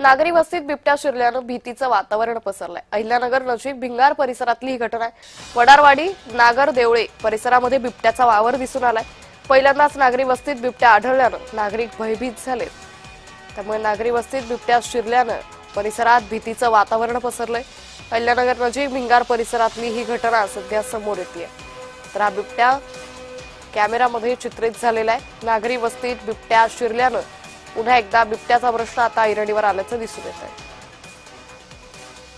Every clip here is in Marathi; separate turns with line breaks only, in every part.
नागरी वस्तीत बिबट्या शिरल्यानं भीतीचं वातावरण पसरलंय। अहिल्यानगर नजीक भिंगार परिसरातली ही घटना आहे। वडारवाडी नागर देवळे परिसरामध्ये बिबट्याचा वावर दिसून आलाय। पहिल्यांदाच नागरी वस्तीत बिबट्या आढळल्यानं नागरिक भयभीत झाले। त्यामुळे नागरी वस्तीत बिबट्या शिरल्यानं परिसरात भीतीचं वातावरण पसरलंय। अहिल्यानगर नजीक भिंगार परिसरातली ही घटना सध्या समोर येतेय। तर हा बिबट्या कॅमेरामध्ये चित्रित झालेला आहे। नागरी वस्तीत बिबट्या शिरल्यानं पुन्हा एकदा बिबट्याचा प्रश्न आता ऐरणीवर आल्याचं दिसून येत आहे।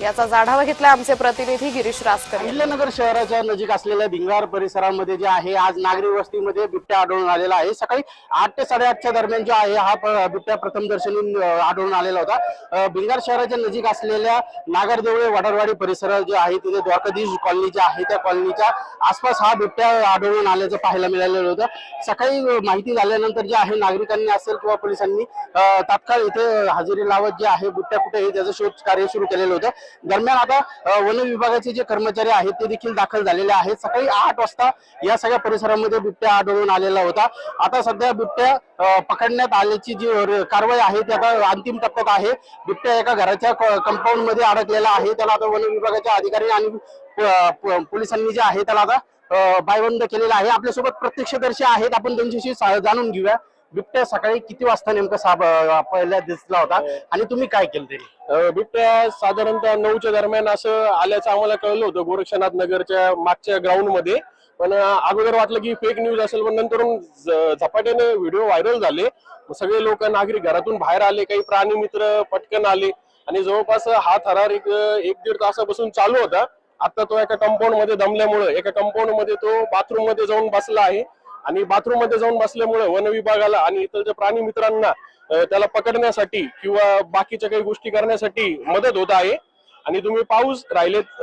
याचा आढावा घेतलाय आमचे प्रतिनिधी गिरीश रासकर।
अहिल्यानगर शहराच्या नजीक असलेल्या भिंगार परिसरामध्ये जे आहे आज नागरी वस्तीमध्ये बिबट्या आढळून आलेला आहे। सकाळी 8 ते 8:30च्या दरम्यान जो आहे हा बिबट्या प्रथमदर्शनी आढळून आलेला होता। भिंगार शहराच्या नजीक असलेल्या नागरदेवळे वडारवाडी परिसर जे आहे तिथे द्वारकाधीश कॉलनी जे आहे त्या कॉलनीच्या आसपास हा बिबट्या आढळून आल्याचं पाहायला मिळालेलं होतं। सकाळी माहिती झाल्यानंतर जे आहे नागरिकांनी असेल किंवा पोलिसांनी तात्काळ इथे हजेरी लावत जे आहे बिबट्या कुठे आहे त्याचं शोध कार्य सुरू केलेलं होतं। दरम्यान आता वन विभागाचे जे कर्मचारी आहेत ते देखील दाखल झालेले आहेत। सकाळी 8 वाजता या सगळ्या परिसरामध्ये बिबट्या आढळून आलेला होता। आता सध्या बिबट्या पकडण्यात आल्याची जी कारवाई आहे ती आता अंतिम टप्प्यात आहे। बिबट्या एका घराच्या कंपाऊंड मध्ये अडकलेला आहे। त्याला आता वन विभागाच्या अधिकारी आणि पोलिसांनी जे आहे त्याला आता बायबंद केलेला आहे। आपल्यासोबत प्रत्यक्षदर्शी आहेत, आपण त्यांच्याशी जाणून घेऊया बिबट्या सकाळी किती वाजता नेमका पहिल्या दिसला होता आणि तुम्ही काय केलं तरी?
बिबट्या साधारणतः 9च्या दरम्यान असं आल्याचं आम्हाला कळलं होतं गोरक्षनाथ नगरच्या मागच्या ग्राउंड मध्ये। पण अगोदर वाटलं की फेक न्यूज असेल, पण नंतर झपाट्याने व्हिडिओ व्हायरल झाले। सगळे लोक नागरिक घरातून बाहेर आले, काही प्राणी मित्र पटकन आले आणि जवळपास हा थरार एक 1-1.5 तासापासून चालू होता। आता तो एका कंपाऊंड मध्ये दमल्यामुळे एका कंपाऊंड मध्ये तो बाथरूम मध्ये जाऊन बसला आहे आणि बाथरूम मध्ये जाऊन बसल्यामुळे वन विभागाला आणि इतर प्राणी मित्रांना त्याला पकडण्यासाठी किंवा बाकीच्या काही गोष्टी करण्यासाठी मदत होत आहे। आणि तुम्ही पाऊस राहिलेत,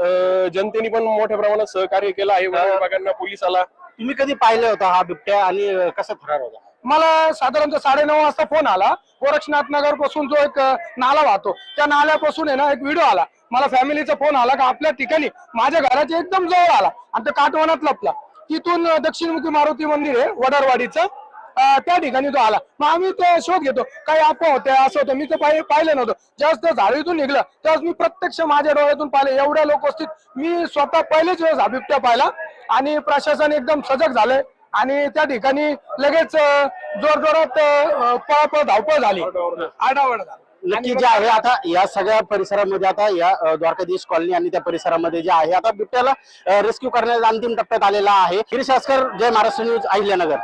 जनतेने पण मोठ्या प्रमाणात सहकार्य केलं आहे वन विभागांना, पोलिसाला।
तुम्ही कधी पाहिलं होता हा बिबट्या आणि कसा फरार होता?
मला साधारणतः 9:30 वाजता फोन आला। गोरक्षनाथ नगर पासून जो एक नाला वाहतो त्या नाल्यापासून आहे ना एक व्हिडिओ आला। मला फॅमिलीचा फोन आला की आपल्या ठिकाणी माझ्या घराच्या एकदम जवळ आला आणि तो काटवनात लपला। तिथून दक्षिणमुखी मारुती मंदिर आहे वडारवाडीचं, त्या ठिकाणी तो आला। मग आम्ही ते शोध घेतो, काही अफवा होते असं होतं। मी ते पाहिलं नव्हतं। ज्यावेळेस त्या झाडीतून निघलं त्यावेळेस मी प्रत्यक्ष माझ्या डोळ्यातून पाहिलं। एवढ्या लोकवस्तीत मी स्वतः पहिलेच वेळेस हा बिबट्या पाहिला आणि प्रशासन एकदम सजग झालंय आणि त्या ठिकाणी लगेच जोरजोरात पळापळ धावपळ झाली, आरडाओरडा झाला।
नक्की जे आहे आता या सगळ्या परिसरामध्ये आता या द्वारकाधीश कॉलनी आणि त्या परिसरामध्ये जे आहे आता बिबट्याला रेस्क्यू करण्याचा अंतिम टप्प्यात आलेला आहे। गिरीश रासकर, जय महाराष्ट्र न्यूज, अहिल्यानगर।